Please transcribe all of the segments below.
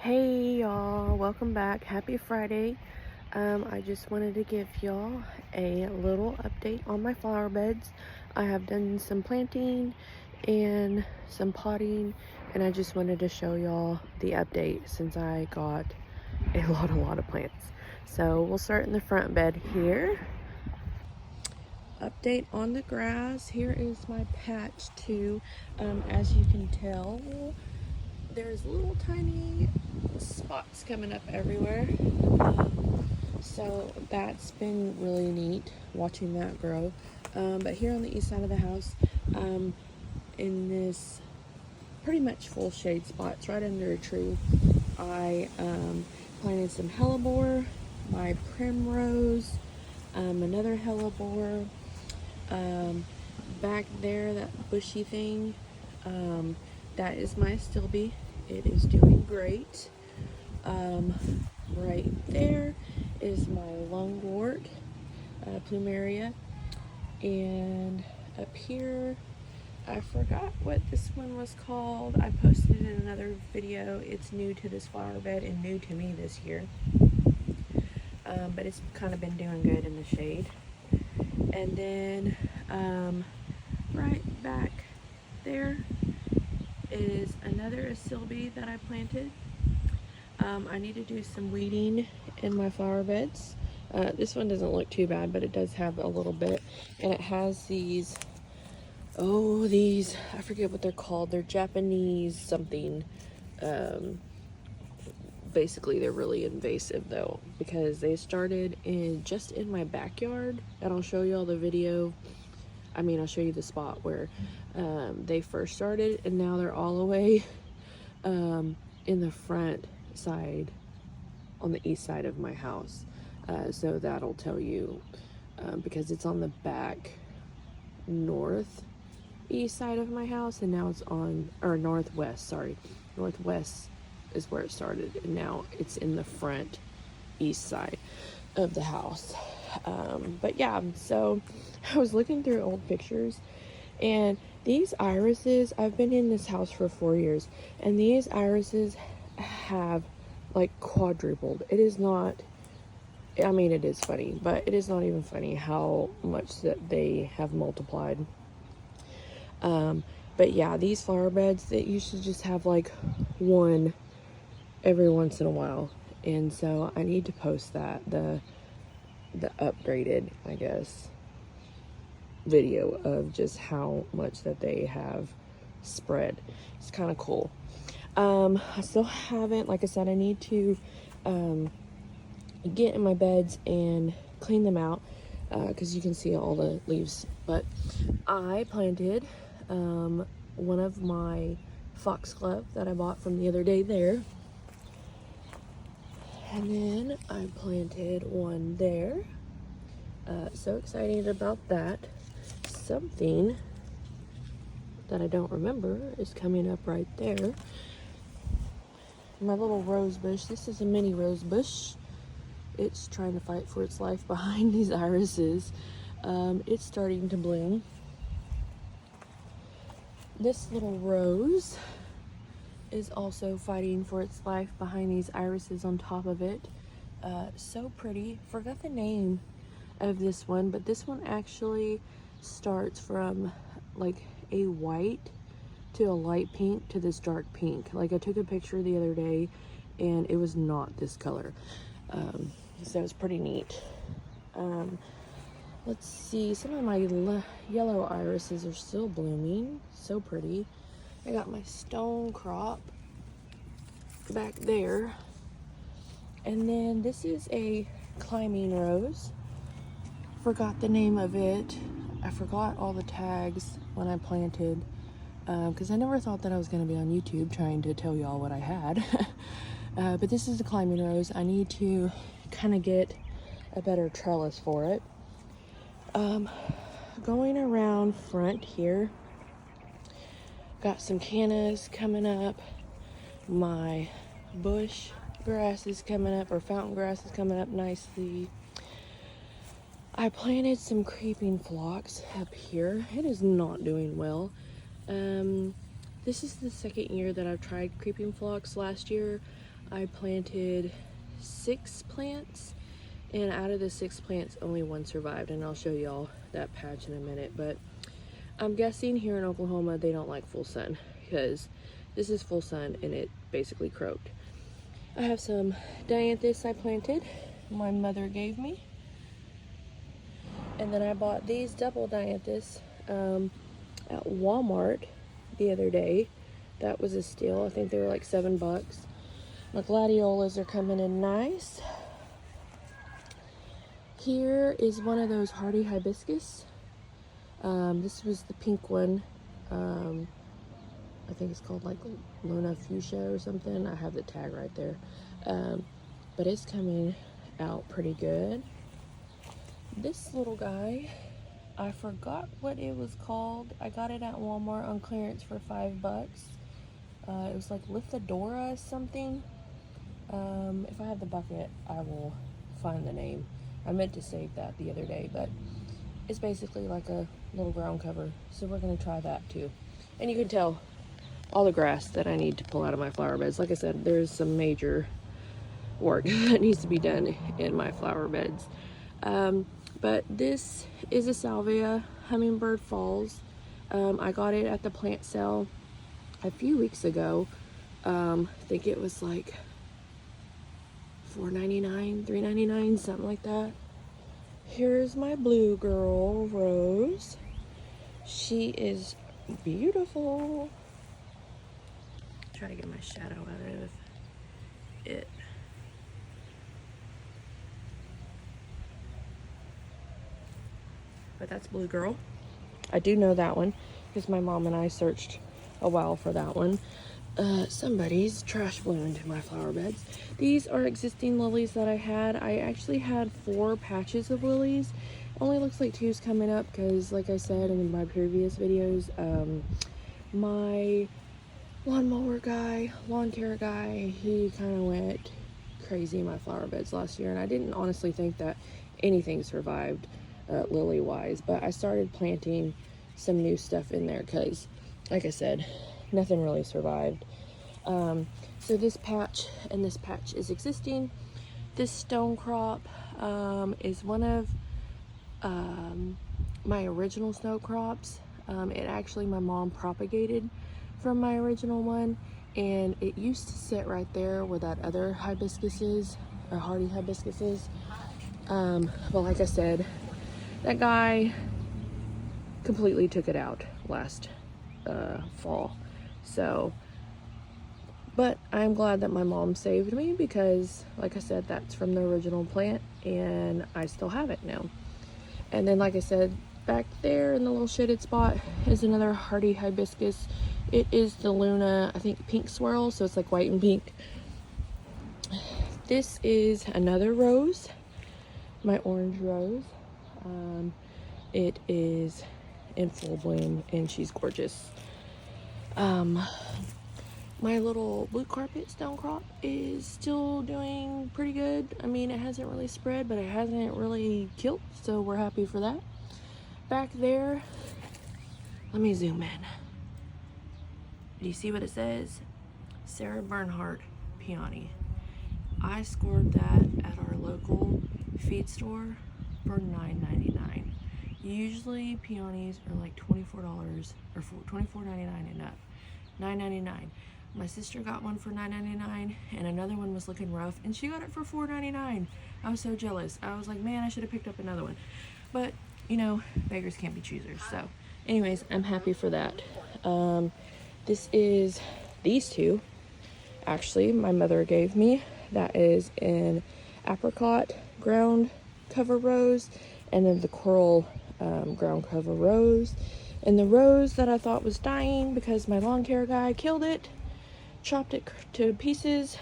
Hey y'all, welcome back. Happy Friday. I just wanted to give y'all a little update on my flower beds. I have done some planting and some potting, and I just wanted to show y'all the update since I got a lot of plants. So we'll start in the front bed here. Update on the grass. Here is my patch too. As you can tell, there's little tiny spots coming up everywhere, so that's been really neat watching that grow. But here on the east side of the house, in this pretty much full shade spot, it's right under a tree, I planted some hellebore, my primrose, another hellebore, back there, that bushy thing, that is my stilby. It is doing great. Right there is my lungwort, plumeria, and up here, I forgot what this one was called. I posted it in another video. It's new to this flower bed and new to me this year, but it's kind of been doing good in the shade. And then right back there is another astilbe that I planted. I need to do some weeding in my flower beds. This one doesn't look too bad, but it does have a little bit, and it has these, I forget what they're called. They're Japanese something. Basically they're really invasive though, because they started just in my backyard, and I'll show you all the video. I'll show you the spot where they first started, and now they're all the way in the front side on the east side of my house. So that'll tell you, because it's on the back northeast side of my house, and now it's on, or northwest is where it started, and now it's in the front east side of the house. But yeah, so I was looking through old pictures, and these irises, I've been in this house for 4 years, and these irises have like quadrupled. It is not, it is funny, but it is not even funny how much that they have multiplied. But yeah, these flower beds, that you should just have like one every once in a while, and so I need to post that, the upgraded, I guess, video of just how much that they have spread. It's kind of cool. I still haven't, like I said, I need to get in my beds and clean them out, because you can see all the leaves. But I planted one of my foxglove that I bought from the other day there, and then I planted one there. So excited about that. Something that I don't remember is coming up right there. My little rose bush. This is a mini rose bush. It's trying to fight for its life behind these irises. It's starting to bloom. This little rose is also fighting for its life behind these irises on top of it. So pretty. Forgot the name of this one, but this one actually starts from like a white to a light pink to this dark pink. Like, I took a picture the other day and it was not this color. So it's pretty neat. Let's see, some of my yellow irises are still blooming. So pretty. I got my stone crop back there. And then this is a climbing rose. Forgot the name of it. I forgot all the tags when I planted, because I never thought that I was going to be on YouTube trying to tell y'all what I had. But this is a climbing rose. I need to kind of get a better trellis for it. Going around front here, got some cannas coming up. My bush grass is coming up, or fountain grass is coming up nicely. I planted some creeping phlox up here. It is not doing well. This is the second year that I've tried creeping phlox. Last year I planted 6 plants, and out of the 6 plants, only 1 survived, and I'll show y'all that patch in a minute. But I'm guessing here in Oklahoma they don't like full sun, because this is full sun and it basically croaked. I have some dianthus I planted, my mother gave me, and then I bought these double dianthus at Walmart the other day. That was a steal. I think they were like $7. My gladiolas are coming in nice. Here is one of those hardy hibiscus. This was the pink one. I think it's called like Luna Fuchsia or something. I have the tag right there. But it's coming out pretty good. This little guy, I forgot what it was called. I got it at Walmart on clearance for $5. It was like Lithadora something. If I have the bucket, I will find the name. I meant to save that the other day, but it's basically like a little ground cover. So we're gonna try that too. And you can tell all the grass that I need to pull out of my flower beds. Like I said, there's some major work that needs to be done in my flower beds. But this is a salvia, Hummingbird Falls. I got it at the plant sale a few weeks ago. I think it was like $4.99, $3.99, something like that. Here's my blue girl, Rose. She is beautiful. Try to get my shadow out of it. But that's Blue Girl. I do know that one because my mom and I searched a while for that one. Somebody's trash blew into my flower beds. These are existing lilies that I had. I actually had 4 patches of lilies. Only looks like 2's coming up because, like I said in my previous videos, my lawnmower guy, lawn care guy, he kind of went crazy in my flower beds last year, and I didn't honestly think that anything survived lily wise, but I started planting some new stuff in there because, like I said, nothing really survived. So this patch and this patch is existing. This stone crop is one of my original snow crops. It actually, my mom propagated from my original one, and it used to sit right there where that other hibiscus is, or hardy hibiscus is. But like I said, that guy completely took it out last fall. So, but I'm glad that my mom saved me because, like I said, that's from the original plant and I still have it now. And then, like I said, back there in the little shaded spot is another hardy hibiscus. It is the Luna, I think, pink swirl, so it's like white and pink. This is another rose, my orange rose. It is in full bloom and she's gorgeous. My little blue carpet stone crop is still doing pretty good. I mean, it hasn't really spread, but it hasn't really killed, so we're happy for that. Back there, let me zoom in. Do you see what it says? Sarah Bernhardt peony. I scored that at our local feed store for $9.99. Usually peonies are like $24 or $24.99 and up. $9.99. My sister got one for $9.99 and another one was looking rough and she got it for $4.99. I was so jealous. I was like, man, I should have picked up another one. But, you know, beggars can't be choosers. So, anyways, I'm happy for that. This is these two. Actually, my mother gave me. That is an apricot ground cover rose and then the coral ground cover rose. And the rose that I thought was dying because my lawn care guy killed it, chopped it to pieces,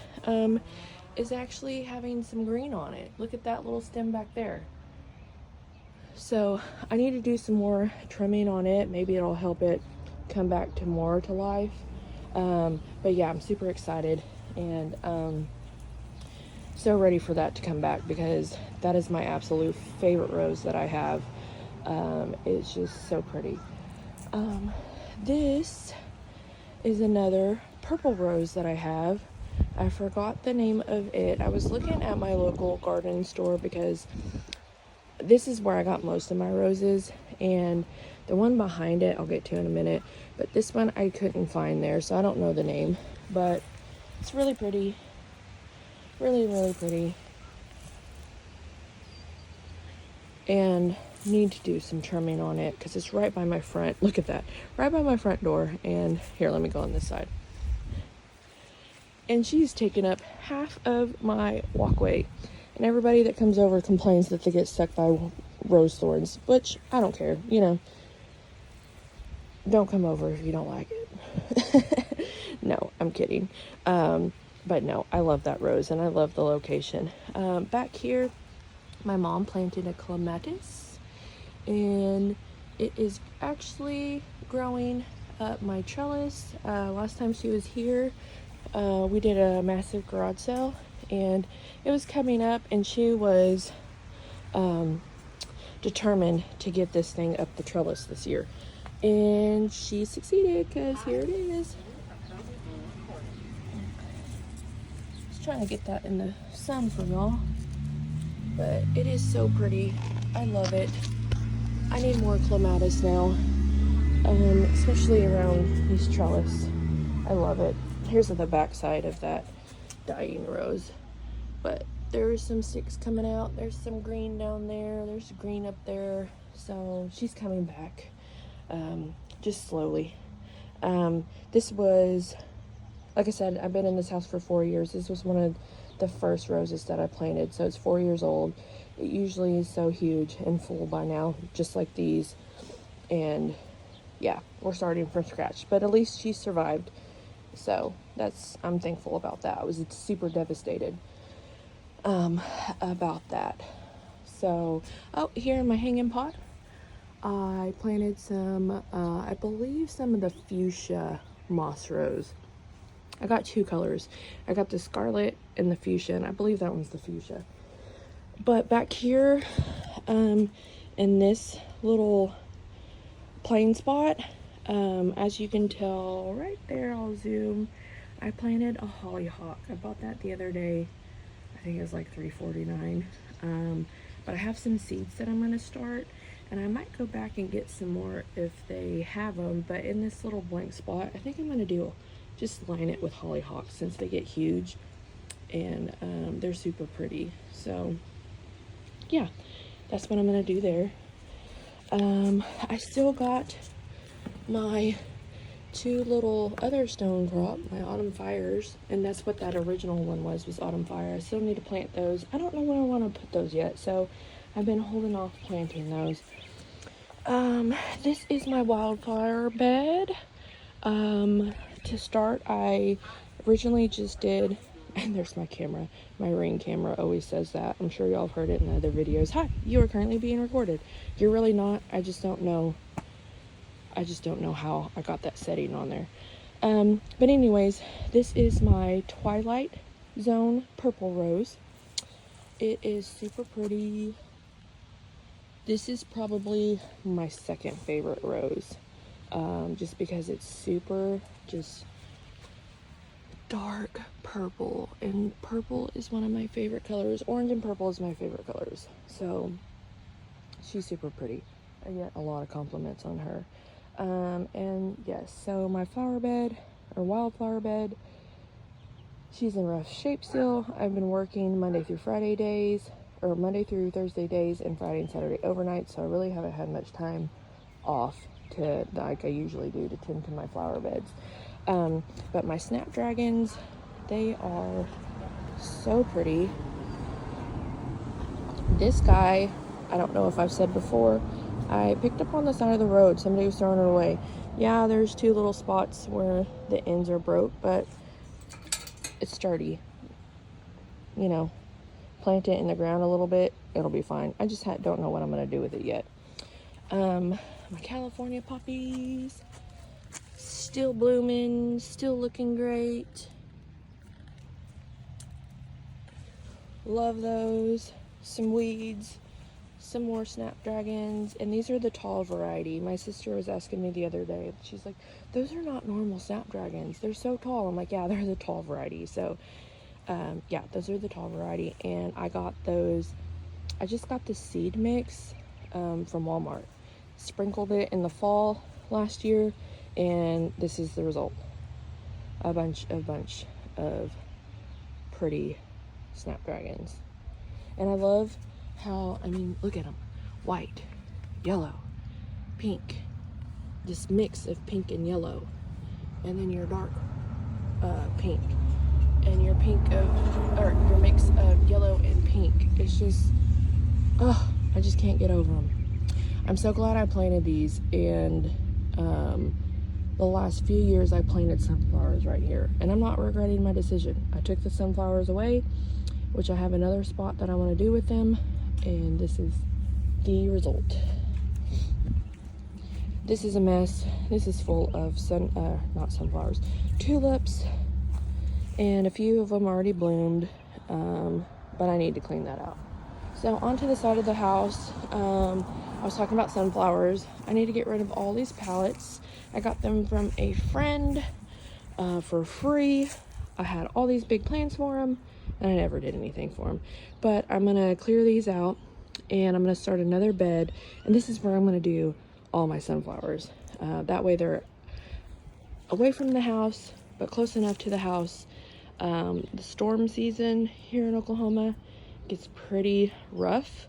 is actually having some green on it. Look at that little stem back there. So I need to do some more trimming on it. Maybe it'll help it come back to more to life. But yeah, I'm super excited and so ready for that to come back because that is my absolute favorite rose that I have. It's just so pretty. This is another purple rose that I have. I forgot the name of it. I was looking at my local garden store because this is where I got most of my roses, and the one behind it I'll get to in a minute, but this one I couldn't find there, so I don't know the name, but it's really pretty. Really, really pretty. And need to do some trimming on it because it's right by my front, look at that, right by my front door. And here, let me go on this side. And she's taken up half of my walkway, and everybody that comes over complains that they get stuck by rose thorns, which I don't care, you know, don't come over if you don't like it. No, I'm kidding. But no, I love that rose and I love the location. Back here, my mom planted a clematis, and it is actually growing up my trellis. Last time she was here, we did a massive garage sale, and it was coming up, and she was determined to get this thing up the trellis this year, and she succeeded because here it is. Just trying to get that in the sun for y'all, but it is so pretty. I love it. I need more clematis now, especially around these trellis. I love it. Here's the back side of that dying rose, but there's some sticks coming out. There's some green down there. There's green up there. So she's coming back, just slowly. This was, like I said, I've been in this house for 4 years. This was one of the first roses that I planted, so it's 4 years old. It usually is so huge and full by now, just like these. And yeah, we're starting from scratch, but at least she survived. So I'm thankful about that. I was super devastated about that. So, here in my hanging pot, I planted some, I believe some of the fuchsia moss rose. I got two colors. I got the scarlet and the fuchsia, and I believe that one's the fuchsia. But back here, in this little plain spot, as you can tell right there, I'll zoom, I planted a hollyhock. I bought that the other day. I think it was like $3.49. But I have some seeds that I'm going to start, and I might go back and get some more if they have them. But in this little blank spot, I think I'm going to just line it with hollyhocks since they get huge, and they're super pretty. So yeah, that's what I'm going to do there. I still got my two little other stone crop, my autumn fires, and that's what that original one was autumn fire. I still need to plant those. I don't know where I want to put those yet, so I've been holding off planting those. This is my wildflower bed. To start, I originally just did, and there's my camera, my Ring camera always says that. I'm sure y'all have heard it in other videos. Hi, you are currently being recorded. You're really not. I just don't know how I got that setting on there. But anyways, this is my Twilight Zone purple rose. It is super pretty. This is probably my second favorite rose, just because it's super just dark purple, and purple is one of my favorite colors. Orange and purple is my favorite colors, so she's super pretty. I get a lot of compliments on her. And yes, so my flower bed, or wildflower bed, she's in rough shape still. I've been working Monday through Thursday days, and Friday and Saturday overnight, so I really haven't had much time off to, like I usually do, to tend to my flower beds. But my snapdragons, they are so pretty. This guy, I don't know if I've said before, I picked up on the side of the road. Somebody was throwing it away. Yeah, there's two little spots where the ends are broke, but it's sturdy. You know, plant it in the ground a little bit, it'll be fine. I just don't know what I'm going to do with it yet. My California poppies, still blooming, still looking great. Love those. Some weeds, some more snapdragons, and these are the tall variety. My sister was asking me the other day, she's like, those are not normal snapdragons, they're so tall. I'm like, yeah, they're the tall variety. So yeah, those are the tall variety, and I got those. I just got the seed mix from Walmart, sprinkled it in the fall last year, and this is the result. A bunch of pretty snapdragons. And I love how, I mean, look at them. White, yellow, pink. This mix of pink and yellow. And then your dark pink. And your your mix of yellow and pink. It's just, oh, I just can't get over them. I'm so glad I planted these, and the last few years I planted sunflowers right here, and I'm not regretting my decision. I took the sunflowers away, which I have another spot that I want to do with them, and this is the result. This is a mess. This is full of not sunflowers, tulips, and a few of them already bloomed, but I need to clean that out. So onto the side of the house, I was talking about sunflowers. I need to get rid of all these pallets. I got them from a friend for free. I had all these big plans for them, and I never did anything for them. But I'm gonna clear these out, and I'm gonna start another bed, and this is where I'm gonna do all my sunflowers. That way they're away from the house, but close enough to the house. The storm season here in Oklahoma gets pretty rough,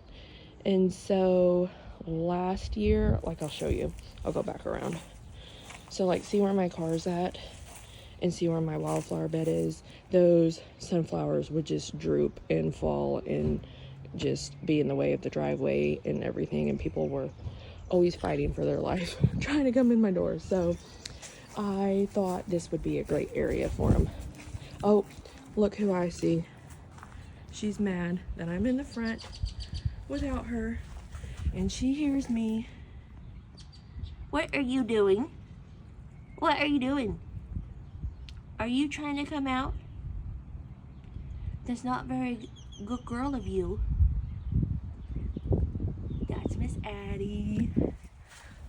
and so last year, like, I'll show you, I'll go back around. So like, see where my car's at and see where my wildflower bed is. Those sunflowers would just droop and fall and just be in the way of the driveway and everything, and people were always fighting for their life trying to come in my door. So I thought this would be a great area for them. Oh, look who I see. She's mad that I'm in the front without her, and she hears me. What are you doing? What are you doing? Are you trying to come out? That's not very good girl of you. That's Miss Addie.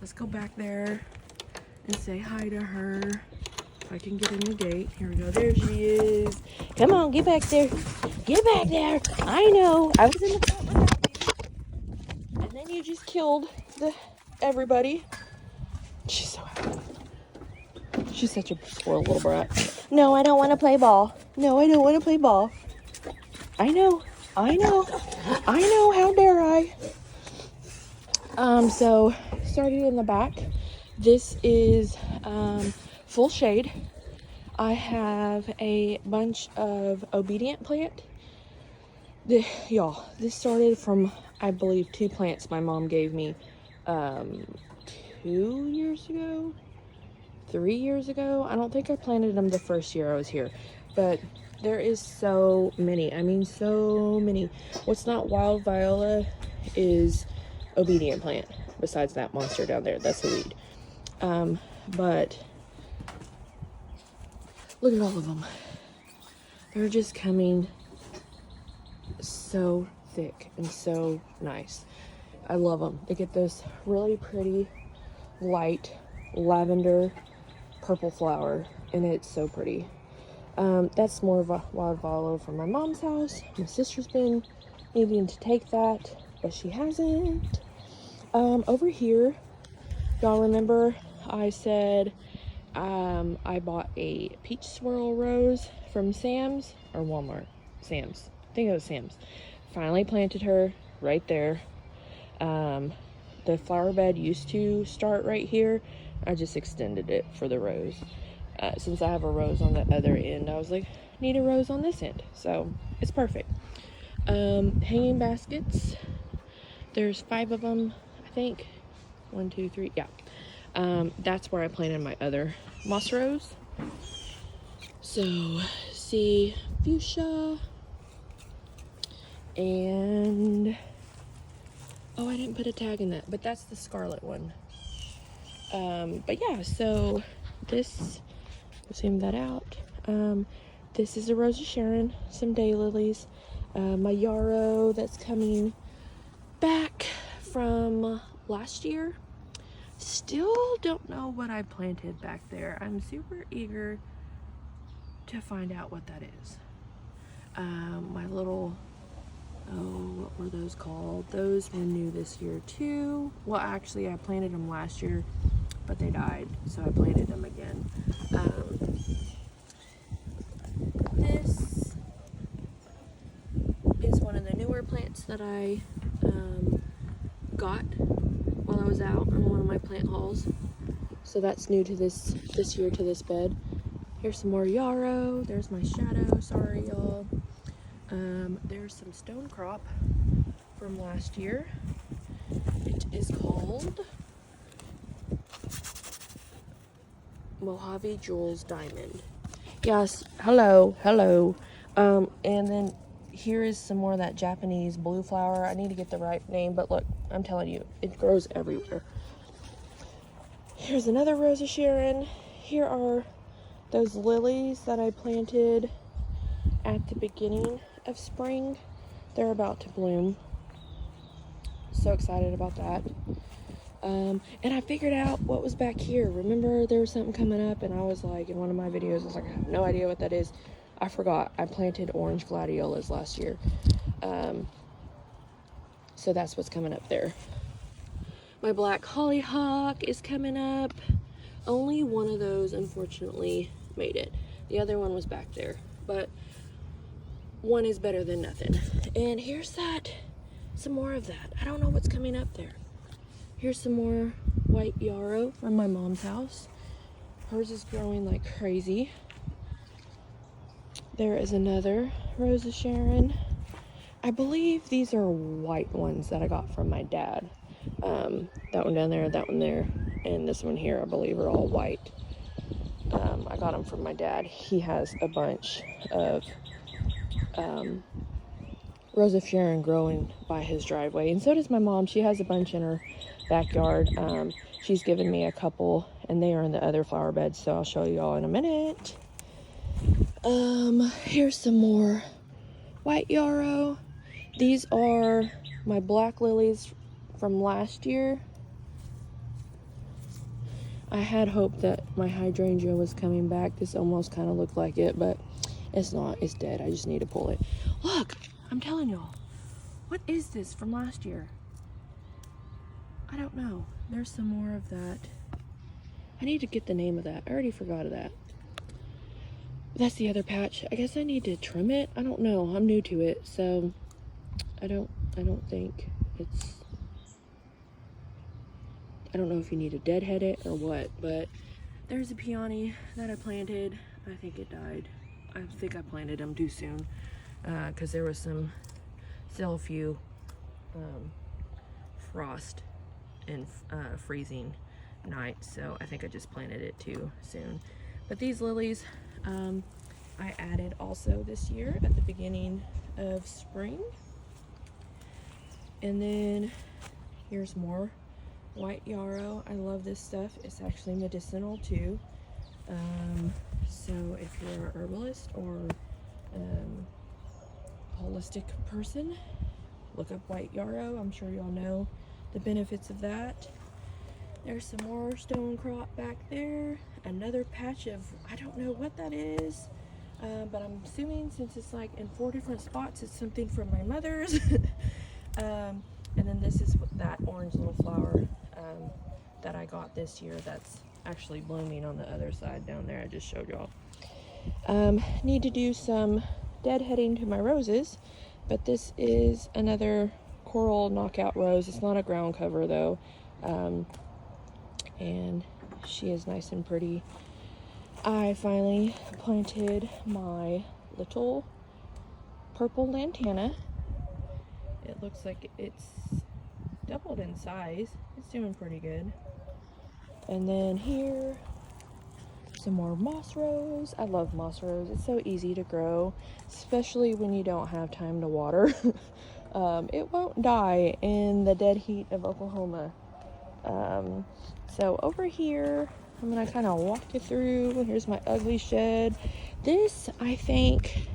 Let's go back there and say hi to her. If I can get in the gate. Here we go. There she is. Come on, get back there. Get back there. I know. I was in the front without you. And then you just killed everybody. She's so happy. She's such a spoiled little brat. No, I don't want to play ball. No, I don't want to play ball. I know. I know. I know. How dare I? So starting in the back, this is full shade. I have a bunch of obedient plant. Y'all, this started from, I believe, 2 plants my mom gave me 2 years ago, 3 years ago. I don't think I planted them the first year I was here, but there is so many. I mean, so many. What's not wild viola is obedient plant, besides that monster down there. That's the weed. But look at all of them. They're just coming so thick and so nice. I love them. They get this really pretty light lavender purple flower, and it's so pretty. That's more of a wild viola from my mom's house. My sister's been needing to take that, but she hasn't. Over here, y'all remember I said I bought a peach swirl rose from Sam's or Walmart. Sam's. I think it was Sam's. Finally planted her right there. The flower bed used to start right here. I just extended it for the rose. Since I have a rose on the other end, I was like, need a rose on this end. So it's perfect. Hanging baskets. There's 5 of them, I think. 1, 2, 3. Yeah. That's where I planted my other moss rose. So, see, fuchsia. And, oh, I didn't put a tag in that, but that's the scarlet one. But yeah, so this, zoom that out. This is a Rose of Sharon, some daylilies, my yarrow that's coming back. from last year. Still don't know what I planted back there. I'm super eager to find out what that is. My little, what were those called? Those were new this year too. Well, actually I planted them last year, but they died, so I planted them again. This is one of the newer plants that I got while I was out on one of my plant hauls. So that's new to this year to this bed. Here's some more yarrow. There's my shadow. Sorry, y'all. There's some stone crop from last year. It is called Mojave Jewels Diamond. Yes, hello. And then here is some more of that Japanese blue flower. I need to get the right name, but look, I'm telling you, it grows everywhere. Here's another Rose of Sharon. Here are those lilies that I planted at the beginning of spring. They're about to bloom. So excited about that. And I figured out what was back here. Remember there was something coming up and I was like, in one of my videos, I was like, I have no idea what that is. I forgot. I planted orange gladiolas last year. So that's what's coming up there. My black hollyhock is coming up. Only one of those, unfortunately, made it. The other one was back there. But one is better than nothing. And here's that. Some more of that. I don't know what's coming up there. Here's some more white yarrow from my mom's house. Hers is growing like crazy. There is another Rose of Sharon. I believe these are white ones that I got from my dad. That one down there, that one there, and this one here, I believe, are all white. I got them from my dad. He has a bunch of Rose of Sharon growing by his driveway, and so does my mom. She has a bunch in her backyard. She's given me a couple, and they are in the other flower beds, so I'll show you all in a minute. Here's some more white yarrow. These are my black lilies from last year. I had hoped that my hydrangea was coming back. This almost kind of looked like it, but it's not. It's dead. I just need to pull it. Look, I'm telling y'all. What is this from last year? I don't know. There's some more of that. I need to get the name of that. I already forgot of that. That's the other patch. I guess I need to trim it. I don't know. I'm new to it, so I don't think it's... I don't know if you need to deadhead it or what, but there's a peony that I planted. I think it died. I think I planted them too soon because there was still a few frost and freezing nights, so I think I just planted it too soon. But these lilies I added also this year at the beginning of spring. And then here's more white yarrow. I love this stuff. It's actually medicinal too. So if you're a herbalist or holistic person, look up white yarrow. I'm sure y'all know the benefits of that. There's some more stone crop back there. Another patch of, I don't know what that is, but I'm assuming since it's like in 4 different spots, it's something from my mother's. And then this is that orange little flower that I got this year that's actually blooming on the other side down there. I just showed y'all. Need to do some deadheading to my roses, but this is another coral knockout rose. It's not a ground cover though, and she is nice and pretty. I finally planted my little purple lantana. It looks like it's doubled in size. It's doing pretty good. And then here, some more moss rose. I love moss rose. It's so easy to grow, especially when you don't have time to water. It won't die in the dead heat of Oklahoma. So over here, I'm gonna kind of walk you through. Here's my ugly shed. This, I think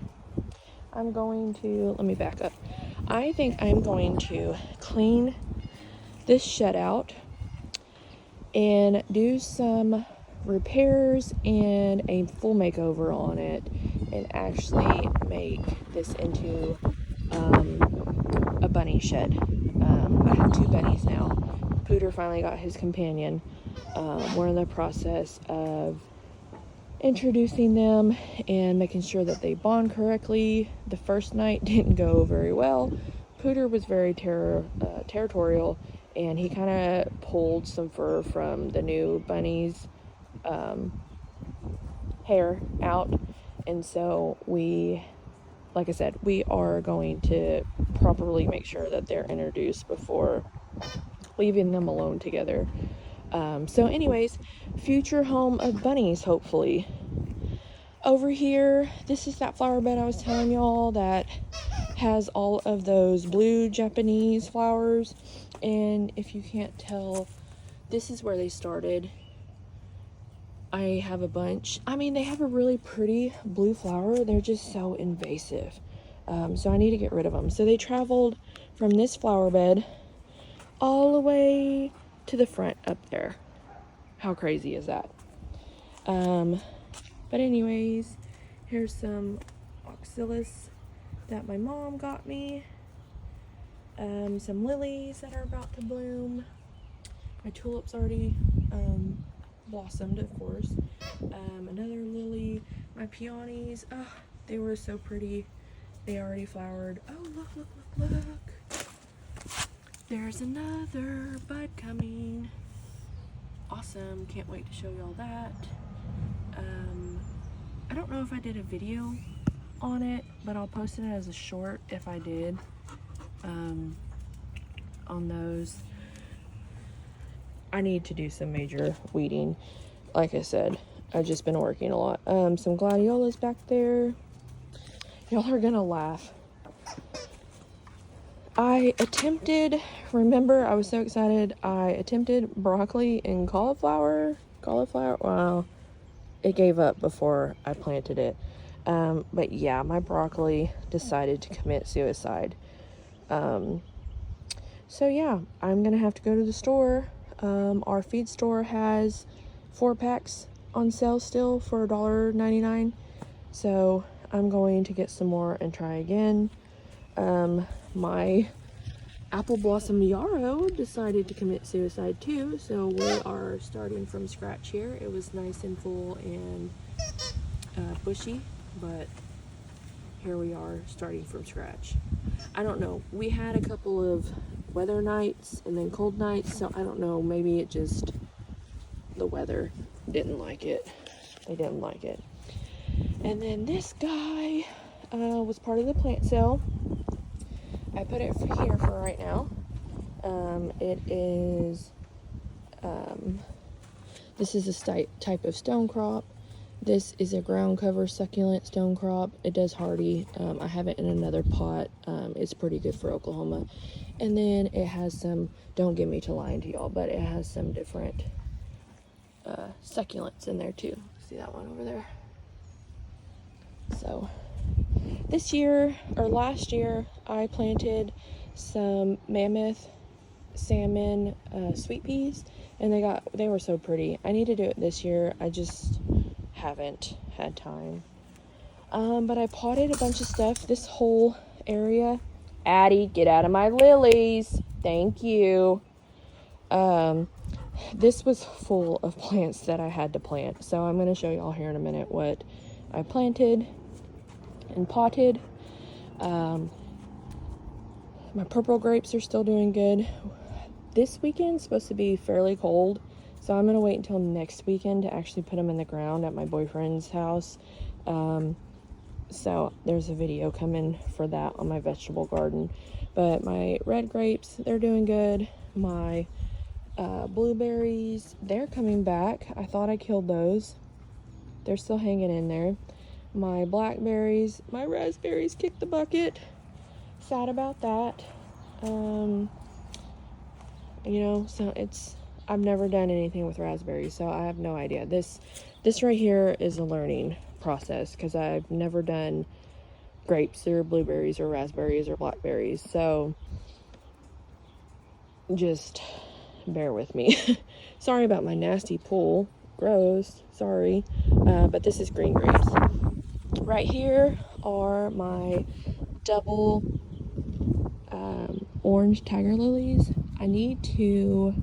I'm going to, let me back up. I think I'm going to clean this shed out and do some repairs and a full makeover on it, and actually make this into a bunny shed. I have 2 bunnies now. Pooter finally got his companion. We're in the process of introducing them and making sure that they bond correctly. The first night didn't go very well. Pooter was very territorial, and he kind of pulled some fur from the new bunny's hair out, and so like I said, we are going to properly make sure that they're introduced before leaving them alone together. So anyways, future home of bunnies, hopefully. Over here, this is that flower bed I was telling y'all that has all of those blue Japanese flowers. And if you can't tell, this is where they started. I have a bunch. I mean, they have a really pretty blue flower. They're just so invasive. So I need to get rid of them. So they traveled from this flower bed all the way to the front up there. How crazy is that? But anyways, here's some oxalis that my mom got me. Some lilies that are about to bloom. My tulips already blossomed, of course. Another lily. My peonies. Oh, they were so pretty. They already flowered. Oh, look, look, look, look. There's another bud coming. Awesome. Can't wait to show y'all that. I don't know if I did a video on it, but I'll post it as a short if I did. On those. I need to do some major weeding. Like I said, I've just been working a lot. Some gladiolas back there. Y'all are gonna laugh. Remember, I was so excited. I attempted broccoli and cauliflower. Wow. It gave up before I planted it. But yeah, my broccoli decided to commit suicide. So yeah, I'm gonna have to go to the store. Our feed store has 4-packs on sale still for $1.99. So I'm going to get some more and try again. My apple blossom yarrow decided to commit suicide too, so we are starting from scratch here. It was nice and full and bushy, but here we are starting from scratch. I don't know, we had a couple of weather nights and then cold nights, so I don't know, maybe it just, the weather didn't like it. They didn't like it. And then this guy was part of the plant sale. I put it here for right now. It is, this is a type of stone crop. This is a ground cover succulent stone crop. It does hardy. I have it in another pot. It's pretty good for Oklahoma. And then it has some, don't get me to lying to y'all, but it has some different succulents in there too. See that one over there? So this year, or last year, I planted some mammoth salmon sweet peas, and they were so pretty. I need to do it this year. I just haven't had time. But I potted a bunch of stuff. This whole area, Addie, get out of my lilies. Thank you. This was full of plants that I had to plant. So I'm going to show y'all here in a minute what I planted and potted. My purple grapes are still doing good. This weekend's supposed to be fairly cold, so I'm gonna wait until next weekend to actually put them in the ground at my boyfriend's house. So there's a video coming for that on my vegetable garden. But my red grapes, they're doing good. My blueberries, they're coming back. I thought I killed those. They're still hanging in there. My blackberries, my raspberries kicked the bucket. Sad about that. You know, so I've never done anything with raspberries, so I have no idea. This right here is a learning process because I've never done grapes or blueberries or raspberries or blackberries. So just bear with me. Sorry about my nasty pool. Gross. Sorry. But this is green grapes. Right here are my double orange tiger lilies. I need to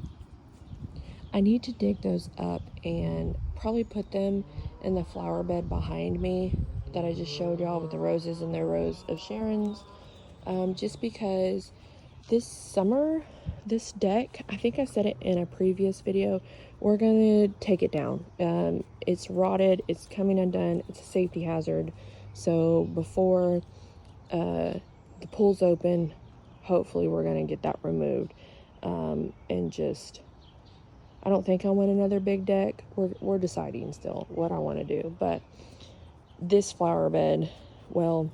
dig those up and probably put them in the flower bed behind me that I just showed y'all with the roses and their rows of Sharon's. Just because this summer, this deck, I think I said it in a previous video, we're gonna take it down. It's rotted, it's coming undone, it's a safety hazard. So before the pool's open, hopefully we're gonna get that removed. And just, I don't think I want another big deck. We're deciding still what I want to do. But this flower bed, well,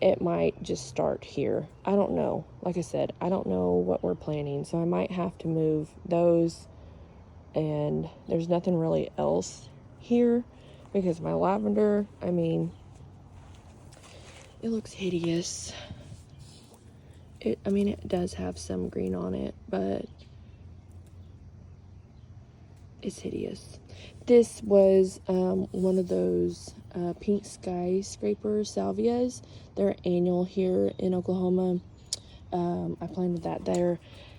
it might just start here. I don't know. Like I said, I don't know what we're planning. So I might have to move those. And there's nothing really else here because my lavender, I mean, it looks hideous. It does have some green on it, but it's hideous. This was one of those pink skyscraper salvias. They're annual here in Oklahoma. I planted that there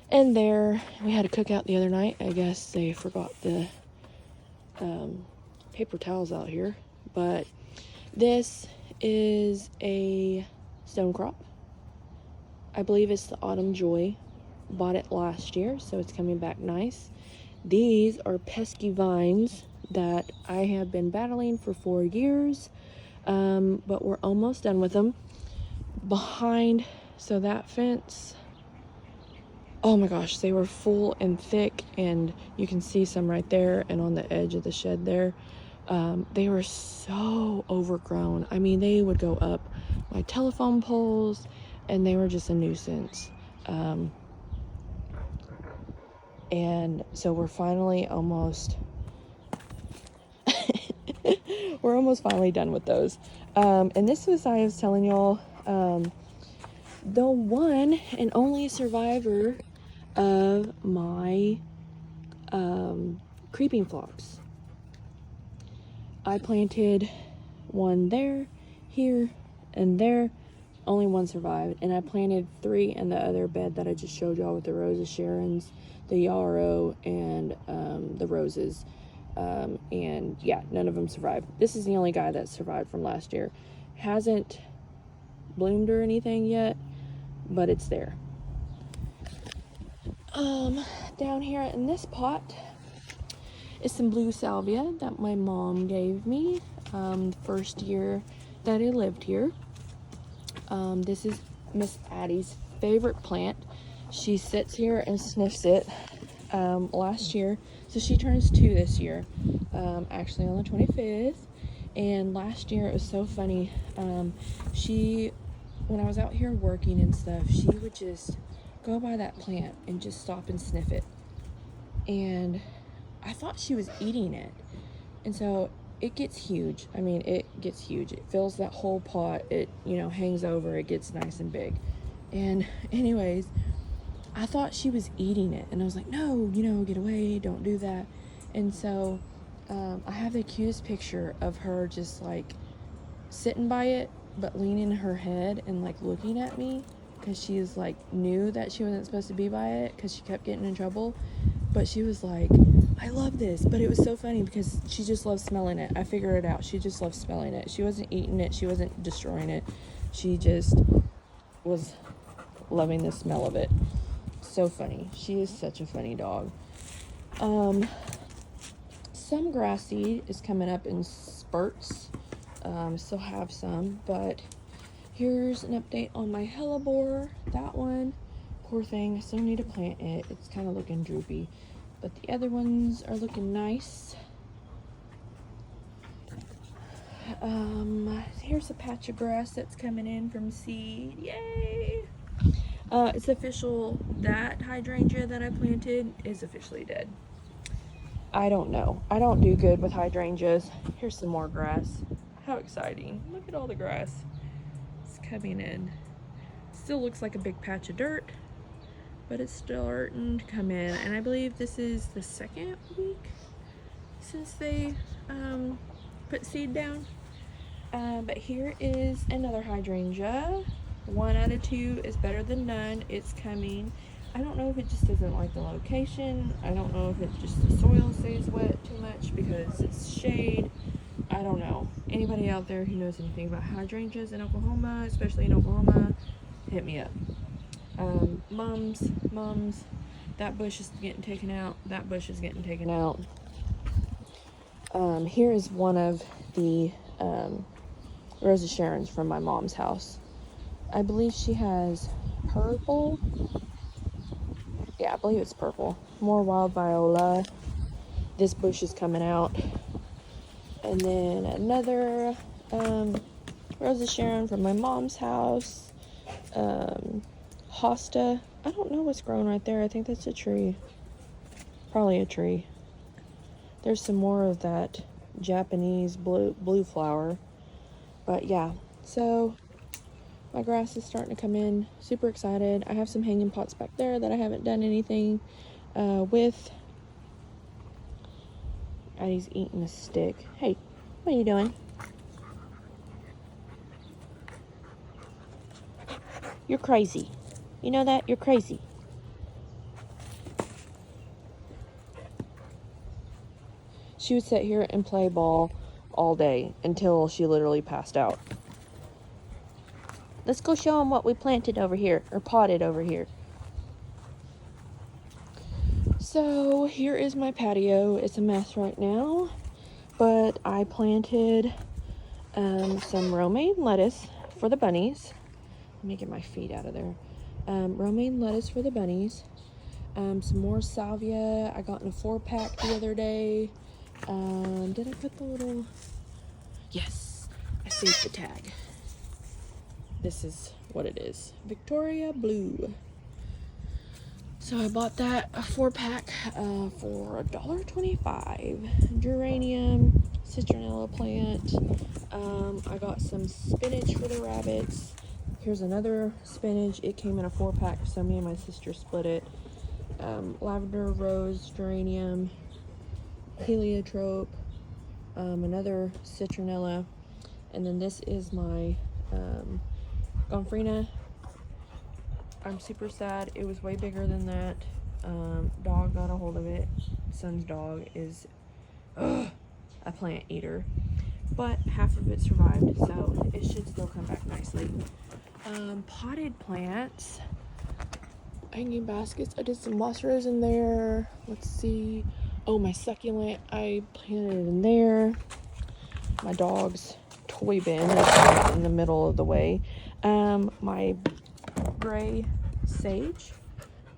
and there. We had a cookout the other night. I guess they forgot the paper towels out here. But this is a stone crop. I believe it's the Autumn Joy. Bought it last year, so it's coming back nice. These are pesky vines that I have been battling for 4 years, but we're almost done with them. Behind, so that fence, oh my gosh, they were full and thick, and you can see some right there and on the edge of the shed there. They were so overgrown. I mean, they would go up my telephone poles, and they were just a nuisance. And so we're finally almost we're almost finally done with those. And this was, I was telling y'all, the one and only survivor of my creeping phlox. I planted one there, here, and there. Only one survived, and I planted 3 in the other bed that I just showed y'all with the roses, Sharon's, the yarrow, and the roses. And yeah, none of them survived. This is the only guy that survived from last year. Hasn't bloomed or anything yet, but it's there. Down here in this pot is some blue salvia that my mom gave me the first year that I lived here. This is Miss Addie's favorite plant. She sits here and sniffs it last year. So she turns 2 this year, actually on the 25th. And last year it was so funny. When I was out here working and stuff, she would just go by that plant and just stop and sniff it. And I thought she was eating it. And so it gets huge. I mean, it gets huge. It fills that whole pot. It, hangs over. It gets nice and big. And anyways, I thought she was eating it. And I was like, no, get away. Don't do that. And so I have the cutest picture of her just like sitting by it, but leaning her head and like looking at me because she is like knew that she wasn't supposed to be by it because she kept getting in trouble. But she was like, I love this. But it was so funny because she just loves smelling it. I figured it out. She just loves smelling it. She wasn't eating it. She wasn't destroying it. She just was loving the smell of it. So funny. She is such a funny dog. Some grass seed is coming up in spurts. Still have some. But here's an update on my hellebore. That one. Poor thing, I still need to plant it. It's kind of looking droopy, but the other ones are looking nice. Here's a patch of grass that's coming in from seed. Yay! It's official. That hydrangea that I planted is officially dead. I don't know. I don't do good with hydrangeas. Here's some more grass. How exciting. Look at all the grass. It's coming in. Still looks like a big patch of dirt, but it's starting to come in. And I believe this is the second week since they put seed down. But here is another hydrangea. 1 out of 2 is better than none. It's coming. I don't know if it just doesn't like the location. I don't know if it's just the soil stays wet too much because it's shade. I don't know. Anybody out there who knows anything about hydrangeas in Oklahoma, especially in Oklahoma, hit me up. Mums, that bush is getting taken out. That bush is getting taken out. Here is one of the Rosa Sharons from my mom's house. I believe she has purple. Yeah, I believe it's purple. More wild viola. This bush is coming out. And then another Rosa Sharon from my mom's house. Hosta. I don't know what's growing right there. I think that's a tree. Probably a tree. There's some more of that Japanese blue flower. But yeah, so my grass is starting to come in. Super excited. I have some hanging pots back there that I haven't done anything with. Addie's eating a stick. Hey, what are you doing? You're crazy. You know that? You're crazy. She would sit here and play ball all day until she literally passed out. Let's go show them what we planted over here, or potted over here. So here is my patio. It's a mess right now, but I planted some romaine lettuce for the bunnies. Let me get my feet out of there. Romaine lettuce for the bunnies. Some more salvia. I got in a 4-pack the other day. Did I put the little... Yes, I saved the tag. This is what it is. Victoria Blue. So I bought that, a 4-pack for $1.25. Geranium, citronella plant. I got some spinach for the rabbits. Here's another spinach. It came in a 4-pack, so me and my sister split it. Lavender, rose, geranium, heliotrope, another citronella, and then this is my gomphrena. I'm super sad. It was way bigger than that. Dog got a hold of it. Son's dog is a plant eater, but half of it survived, so it should still come back nicely. Potted plants, hanging baskets. I did some moss rose in there. Let's see. Oh, my succulent, I planted it in there. My dog's toy bin is in the middle of the way. My gray sage,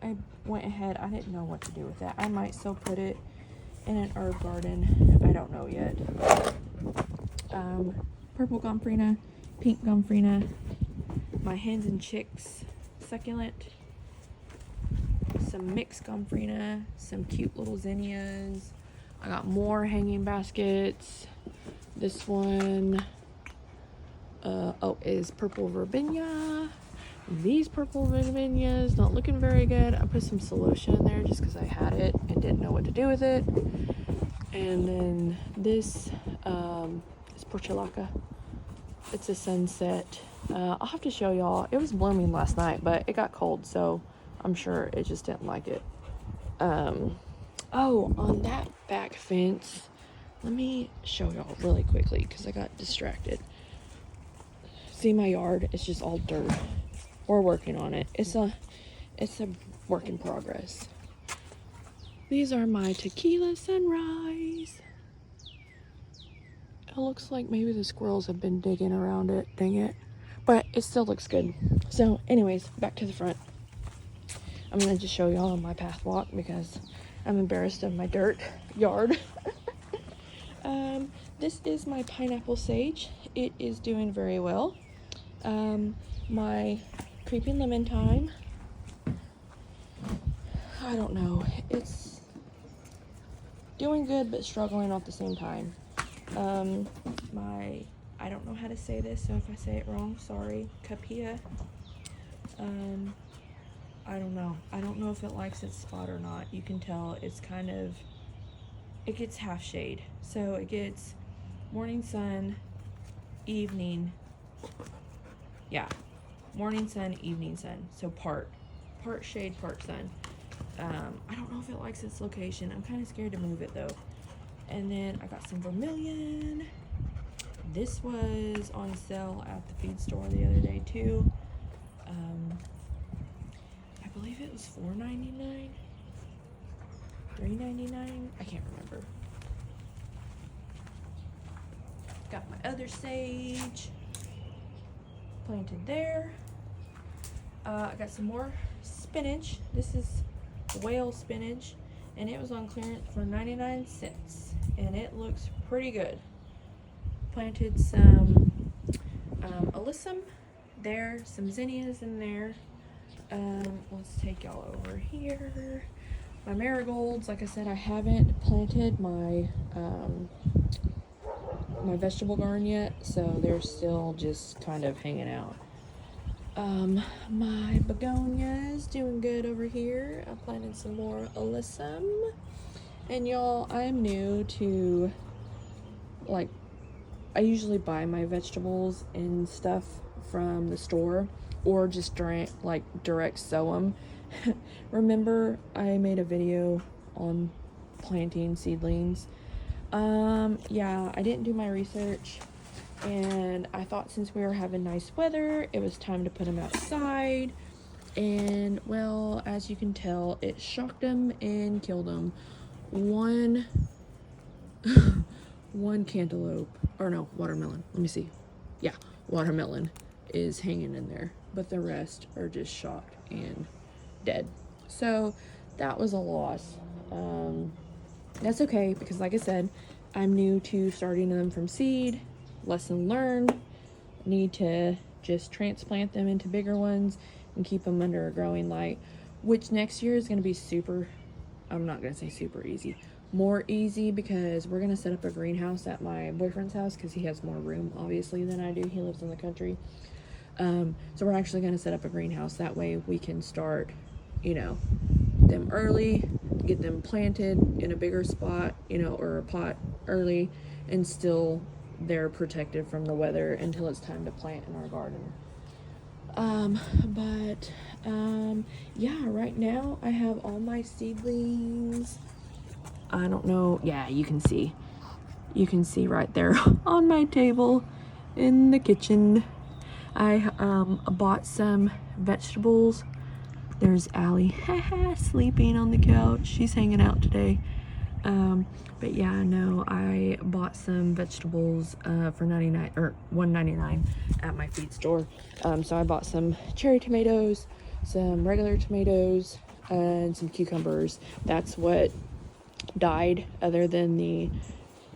I went ahead, I didn't know what to do with that. I might still put it in an herb garden. I don't know yet. Purple gomphrena, pink gomphrena, my hens and chicks succulent, some mixed gomphrena, some cute little zinnias. I got more hanging baskets. This one is purple verbena. These purple verbenias not looking very good. I put some celosia in there just because I had it and didn't know what to do with it. And then this is portulaca. It's a sunset. I'll have to show y'all. It was blooming last night, but it got cold, so I'm sure it just didn't like it. Oh, on that back fence, let me show y'all really quickly because I got distracted. See my yard? It's just all dirt. We're working on it. It's a work in progress. These are my tequila sunrise. It looks like maybe the squirrels have been digging around it. Dang it. But it still looks good. So anyways, back to the front. I'm going to just show y'all my path walk because I'm embarrassed of my dirt yard. This is my pineapple sage. It is doing very well. My creeping lemon thyme, I don't know. It's doing good but struggling at the same time. I don't know how to say this, so if I say it wrong, sorry. Capilla. I don't know. I don't know if it likes its spot or not. You can tell it's kind of, it gets half shade. So it gets morning sun, evening, yeah, morning sun, evening sun. So part shade, part sun. I don't know if it likes its location. I'm kind of scared to move it though. And then I got some vermilion. This was on sale at the feed store the other day too. I believe it was $4.99, $3.99. I can't remember. Got my other sage planted there. I got some more spinach. This is whale spinach, and it was on clearance for 99 cents, and it looks pretty good. Planted some alyssum there, some zinnias in there. Let's take y'all over here. My marigolds, like I said, I haven't planted my my vegetable garden yet, so they're still just kind of hanging out. My begonia is doing good over here. I planted some more alyssum. And y'all, I'm new to, like, I usually buy my vegetables and stuff from the store or just direct sow them. Remember I made a video on planting seedlings? Yeah, I didn't do my research, and I thought since we were having nice weather, it was time to put them outside. And well, as you can tell, it shocked them and killed them. One cantaloupe, or no, watermelon. Let me see. Yeah, watermelon is hanging in there, but the rest are just shocked and dead. So that was a loss. That's okay, because like I said, I'm new to starting them from seed. Lesson learned. Need to just transplant them into bigger ones and keep them under a growing light, which next year is going to be super, I'm not going to say super easy, more easy, because we're going to set up a greenhouse at my boyfriend's house because he has more room obviously than I do. He lives in the country. So we're actually going to set up a greenhouse. That way we can start, you know, them early, get them planted in a bigger spot, you know, or a pot early, and still they're protected from the weather until it's time to plant in our garden. Yeah, right now I have all my seedlings. I don't know. Yeah, you can see right there on my table in the kitchen. I bought some vegetables. There's Allie sleeping on the couch. She's hanging out today. But yeah, no, I bought some vegetables for $1.99 at my feed store. So I bought some cherry tomatoes, some regular tomatoes, and some cucumbers. That's what died, other than the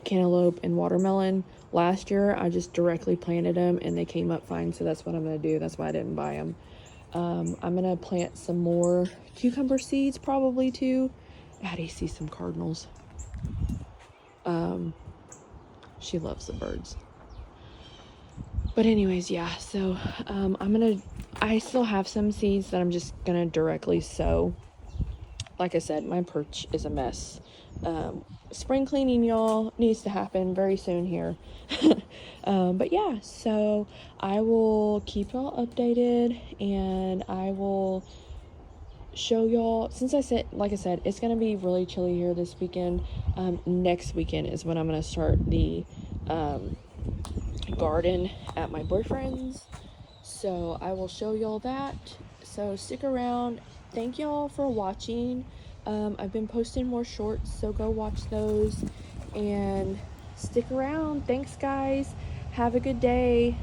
cantaloupe and watermelon. Last year I just directly planted them and they came up fine, so that's what I'm going to do. That's why I didn't buy them. I'm going to plant some more cucumber seeds probably too. Addie sees some cardinals. She loves the birds. But anyways, yeah, so I still have some seeds that I'm just gonna directly sow. Like I said, my perch is a mess. Spring cleaning, y'all, needs to happen very soon here. But yeah, so I will keep y'all updated, and I will show y'all, since like I said, it's gonna be really chilly here this weekend. Next weekend is when I'm gonna start the garden at my boyfriend's, so I will show y'all that. So stick around. Thank y'all for watching. I've been posting more shorts, so go watch those and stick around. Thanks guys, have a good day.